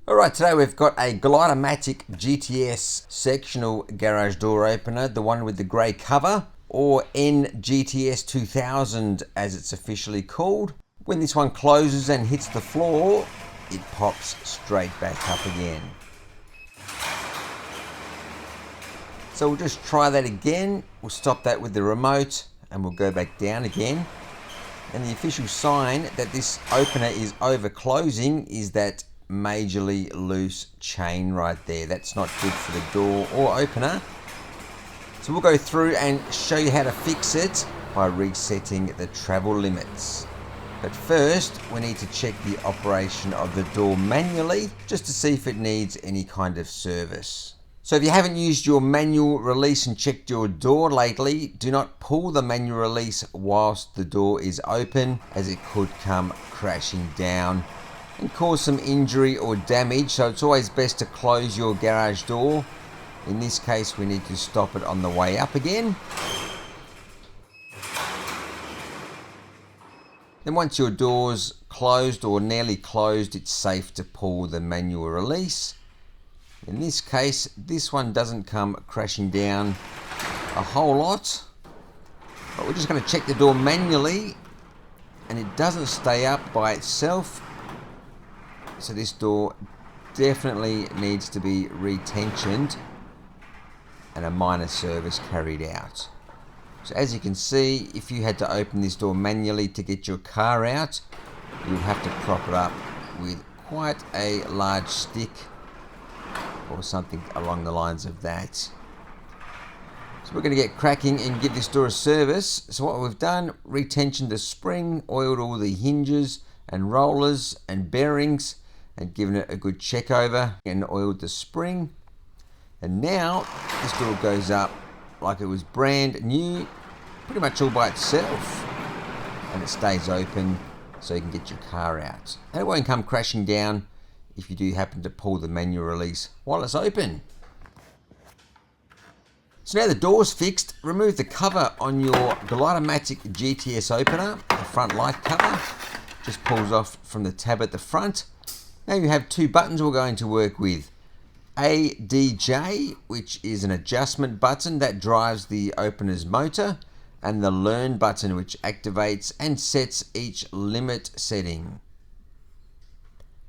Alright, today we've got a Glidermatic GTS sectional garage door opener, the one with the grey cover, or NGTS 2000 as it's officially called. When this one closes and hits the floor, it pops straight back up again. So we'll just try that again. We'll stop that with the remote and we'll go back down again. And the official sign that this opener is over closing is that majorly loose chain right there. That's not good for the door or opener. So we'll go through and show you how to fix it by resetting the travel limits. But first, we need to check the operation of the door manually just to see if it needs any kind of service. So if you haven't used your manual release and checked your door lately, do not pull the manual release whilst the door is open, as it could come crashing down and cause some injury or damage. So it's always best to close your garage door. In this case, we need to stop it on the way up again. Then once your door's closed or nearly closed, it's safe to pull the manual release. In this case, this one doesn't come crashing down a whole lot, but we're just going to check the door manually, and it doesn't stay up by itself. So this door definitely needs to be retensioned and a minor service carried out. So as you can see, if you had to open this door manually to get your car out, you would have to prop it up with quite a large stick or something along the lines of that. So we're going to get cracking and give this door a service. So what we've done, retensioned the spring, oiled all the hinges and rollers and bearings, and given it a good check over and oiled the spring. And now this door goes up like it was brand new, pretty much all by itself, and it stays open so you can get your car out. And it won't come crashing down if you do happen to pull the manual release while it's open. So now the door's fixed, remove the cover on your Glidermatic GTS opener, the front light cover. Just pulls off from the tab at the front. Now you have two buttons we're going to work with. ADJ, which is an adjustment button that drives the opener's motor, and the Learn button, which activates and sets each limit setting.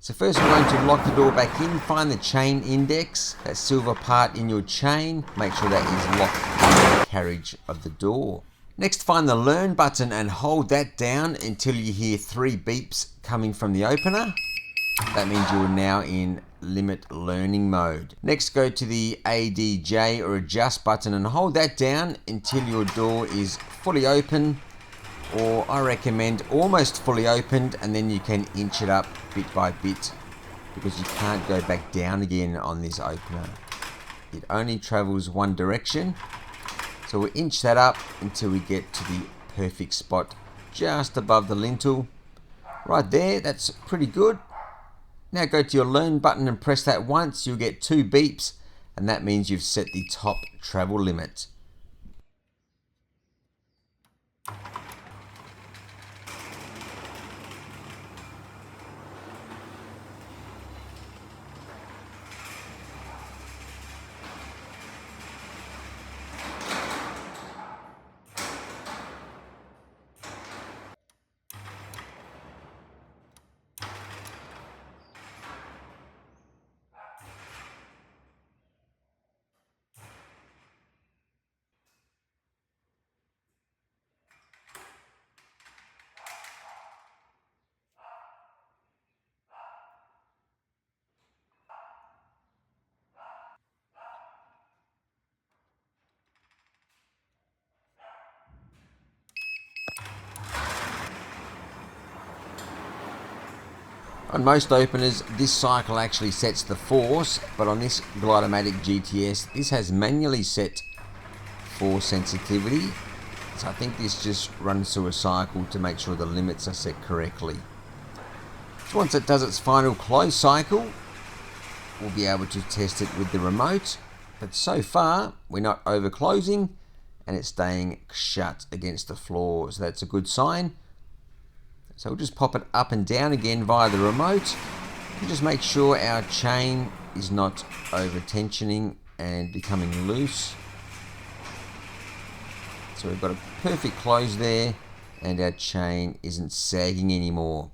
So first we're going to lock the door back in, find the chain index, that silver part in your chain, make sure that is locked in the carriage of the door. Next, find the Learn button and hold that down until you hear 3 beeps coming from the opener. That means you are now in limit learning mode. Next, go to the ADJ or adjust button and hold that down until your door is fully open, or I recommend almost fully opened, and then you can inch it up bit by bit because you can't go back down again on this opener. It only travels one direction. So we'll inch that up until we get to the perfect spot just above the lintel. Right there, that's pretty good. Now go to your Learn button and press that once. You'll get 2 beeps, and that means you've set the top travel limit. On most openers, this cycle actually sets the force, but on this Glidermatic GTS, this has manually set force sensitivity. So I think this just runs through a cycle to make sure the limits are set correctly. So once it does its final close cycle, we'll be able to test it with the remote. But so far, we're not over closing and it's staying shut against the floor, so that's a good sign. So we'll just pop it up and down again via the remote, Just make sure our chain is not over tensioning and becoming loose. So we've got a perfect close there and our chain isn't sagging anymore.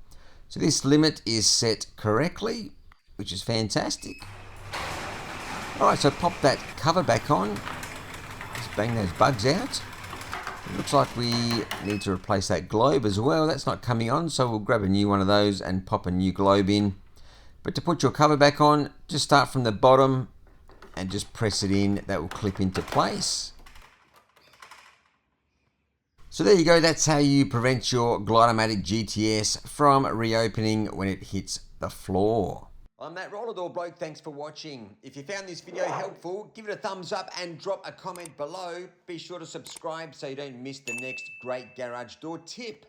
So this limit is set correctly, which is fantastic. Alright, so pop that cover back on. Just bang those bugs out. It looks like we need to replace that globe as well. That's not coming on, so we'll grab a new one of those and pop a new globe in. But to put your cover back on, just start from the bottom and just press it in. That will clip into place. So there you go, that's how you prevent your Glidermatic GTS from reopening when it hits the floor. I'm that roller door bloke, thanks for watching. If you found this video helpful, give it a thumbs up and drop a comment below. Be sure to subscribe so you don't miss the next great garage door tip.